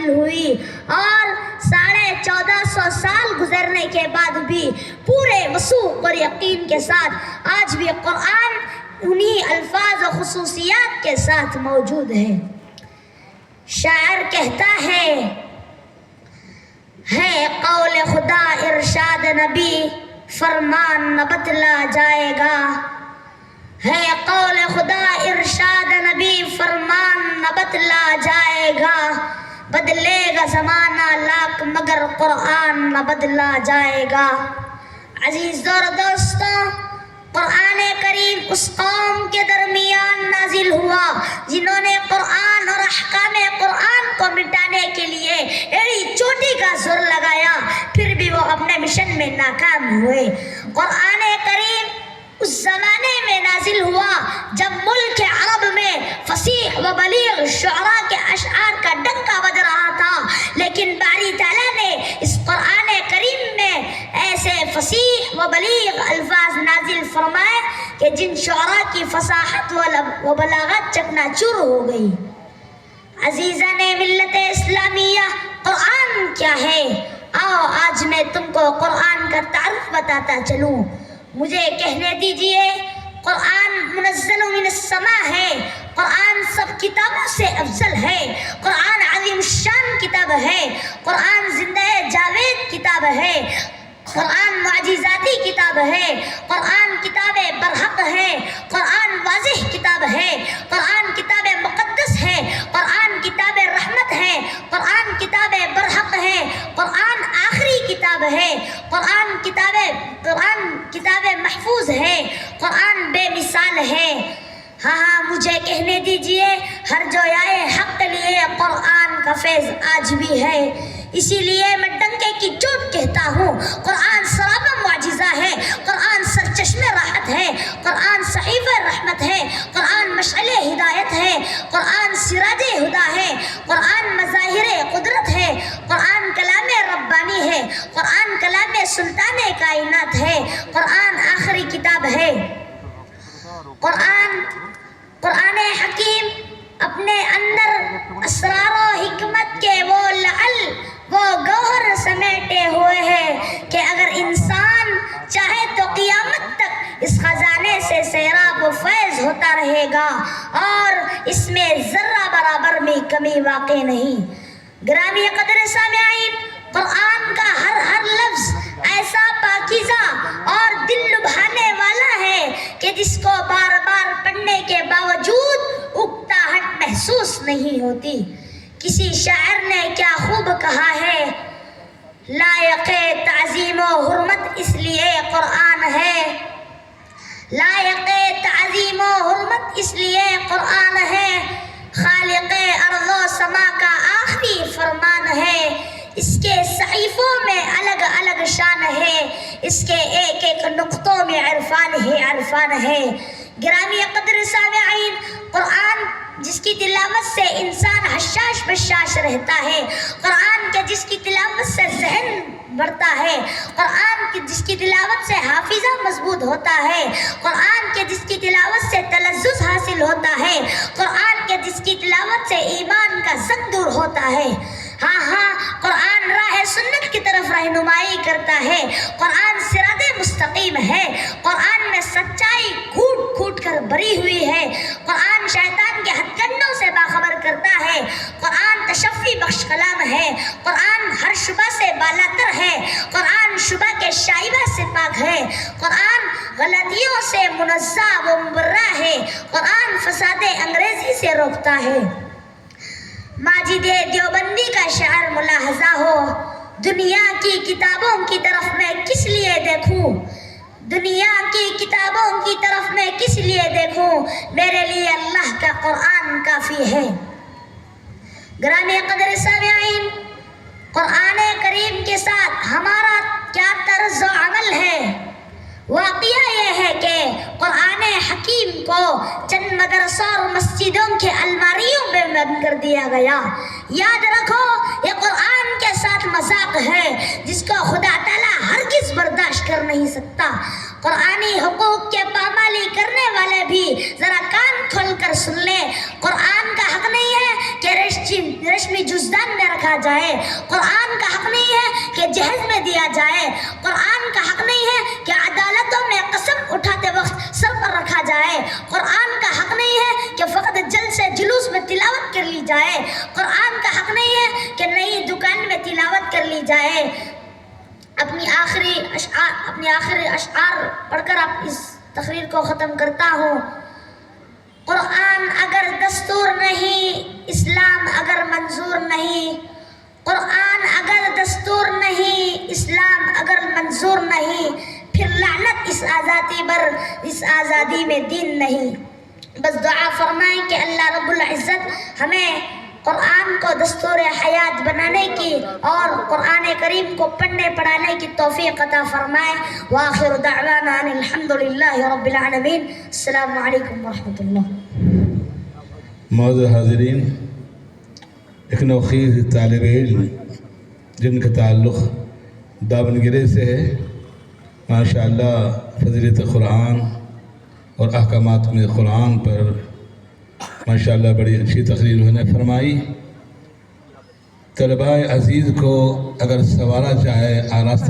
نازل ہوئی اور 1450 سال گزرنے کے بعد بھی پورے وثوق اور یقین کے ساتھ آج بھی قرآن انہی الفاظ و خصوصیات کے ساتھ موجود ہے۔ شاعر کہتا ہے قول خدا ارشاد نبی فرمان نہ بدلا جائے گا، ہے قول خدا ارشاد نبی فرمان نہ بدلا جائے گا، بدلے گا زمانہ لاکھ مگر قرآن نہ بدلا جائے گا۔ عزیز اور دوستوں، قرآن کریم اس قوم کے درمیان نازل ہوا جنہوں نے قرآن اور احکام قرآن کو مٹانے کے لیے ایڑی چوٹی کا زور لگایا، پھر بھی وہ اپنے مشن میں ناکام ہوئے۔ قرآن کریم اس زمانے میں نازل ہوا جب ملک عرب میں فصیح و بلیغ شعراء کے اشعار کا ڈنکا بج رہا تھا، لیکن باری تعالیٰ نے اس قرآن کریم میں ایسے فصیح و بلیغ الفاظ نازل فرمائے کہ جن شعراء کی فصاحت و بلاغت چکنا چور ہو گئی۔ عزیزان ملت اسلامیہ، قرآن کیا ہے؟ آؤ آج میں تم کو قرآن کا تعارف بتاتا چلوں۔ مجھے کہنے دیجئے، قرآن منزل من السماء ہے، قرآن سب کتابوں سے افضل ہے، قرآن عظیم الشان کتاب ہے، قرآن زندہ جاوید کتاب ہے، قرآن معجزاتی کتاب ہے، قرآن کتاب برحق ہے، قرآن واضح کتاب ہے، قرآن کتاب مقدس ہے، قرآن کتاب رحمت ہے، قرآن کتاب برحق ہے، قرآن آخری کتاب ہے، قرآن کتاب محفوظ ہے، قرآن بے مثال ہے۔ ہاں مجھے کہنے دیجئے، ہر جویائے حق لیے قرآن کا فیض آج بھی ہے۔ اسی لیے میں ڈنکے کی چوٹ کہتا ہوں، قرآن سرابہ معجزہ ہے، قرآن سرچشمہ راحت ہے، قرآن صحیفہ رحمت ہے، قرآن مشعل ہدایت ہے، قرآن سراج ہدا ہے، قرآن مظاہر قدرت ہے، قرآن کلام ربانی ہے، قرآن کلام سلطان کائنات ہے، قرآن آخری کتاب ہے۔ قرآن حکیم اپنے اندر اسرار و حکمت کے وہ گوہر سمیٹے ہوئے ہے کہ اگر انسان چاہے تو قیامت تک اس خزانے سے سیراب و فیض ہوتا رہے گا اور اس میں ذرہ برابر بھی کمی واقع نہیں۔ گرامی قدر سامعین، قرآن کا ہر لفظ ایسا پاکیزہ اور دل لبھانے والا ہے کہ جس کو بار بار پڑھنے کے باوجود اکتاہٹ محسوس نہیں ہوتی۔ کسی شاعر نے کیا خوب کہا ہے، لائق تعظیم و حرمت اس لیے قرآن ہے، لائق تعظیم و حرمت اس لیے قرآن ہے، خالق ارض و سما کا آخری فرمان ہے، اس کے صحیفوں میں الگ الگ شان ہے، اس کے ایک ایک نقطوں میں عرفان ہے۔ گرامی قدر سامعین، قرآن جس کی تلاوت سے انسان حشاش بشاش رہتا ہے، قرآن کے جس کی تلاوت سے ذہن بڑھتا ہے، قرآن کی جس کی تلاوت سے حافظہ مضبوط ہوتا ہے، قرآن کے جس کی تلاوت سے تلذذ حاصل ہوتا ہے، قرآن کے جس کی تلاوت سے ایمان کا زنگ دور ہوتا ہے۔ ہاں قرآن راہ سنت کی طرف رہنمائی کرتا ہے، قرآن صراط مستقیم ہے، قرآن میں سچائی گھوٹ گھوٹ کر بری ہوئی ہے، قرآن شیطان کے ہتھ کنڈوں سے باخبر کرتا ہے، قرآن تشفی بخش کلام ہے، قرآن ہر شبہ سے بالاتر ہے، قرآن شبہ کے شائبہ سے پاک ہے، قرآن غلطیوں سے منزہ و مبرہ ہے، قرآن فساد انگریزی سے روکتا ہے۔ ماجد دیوبندی کا شعر ملاحظہ ہو، دنیا کی کتابوں کی طرف میں کس لیے دیکھوں، دنیا کی کتابوں کی طرف میں کس لیے دیکھوں، میرے لیے اللہ کا قرآن کافی ہے۔ گرامی قدر سامعین، قرآن کریم کے ساتھ ہمارا کیا طرز عمل ہے؟ واقعہ یہ ہے کہ قرآن حکیم کو چند مدرسوں اور مسجدوں کے الماریوں میں بند کر دیا گیا۔ یاد رکھو، یہ قرآن کے ساتھ مذاق ہے جس کو خدا تعالیٰ ہرگز برداشت کر نہیں سکتا۔ قرآنی حقوق کے پامالی کرنے والے بھی ذرا کان کھول کر سن لیں، قرآن کا حق نہیں ہے کہ رشمی جزدان میں رکھا جائے، قرآن کا حق نہیں ہے کہ جہیز میں دیا جائے، قرآن کا حق نہیں ہے کہ عدالتوں میں قسم اٹھاتے وقت سر پر رکھا جائے، قرآن کا حق نہیں ہے کہ فقط جلسے جلوس میں تلاوت کر لی جائے، قرآن کا حق نہیں ہے کہ نئی دکان میں تلاوت کر لی جائے۔ اپنی آخری اشعار پڑھ کر آپ اس تقریر کو ختم کرتا ہوں۔ قرآن اگر دستور نہیں، اسلام اگر منظور نہیں، قرآن اگر دستور نہیں، اسلام اگر منظور نہیں، پھر لعنت اس آزادی میں دین نہیں۔ بس دعا فرمائیں کہ اللہ رب العزت ہمیں قرآن کو دستور حیات بنانے کی اور قرآن کریم کو پڑھنے پڑھانے کی توفیق عطا فرمائے۔ وآخر دعوانا ان الحمد للہ رب العالمین۔ السلام علیکم ورحمۃ اللہ۔ معزز حاضرین، ایک نوخیز طالب علم جن کا تعلق دامنگرے سے ہے، ماشاءاللہ فضیلت قرآن اور احکامات میں قرآن پر ماشاءاللہ بڑی اچھی تقریر انہوں نے فرمائی۔ طلباء عزیز کو اگر سنوارا جائے، آراستہ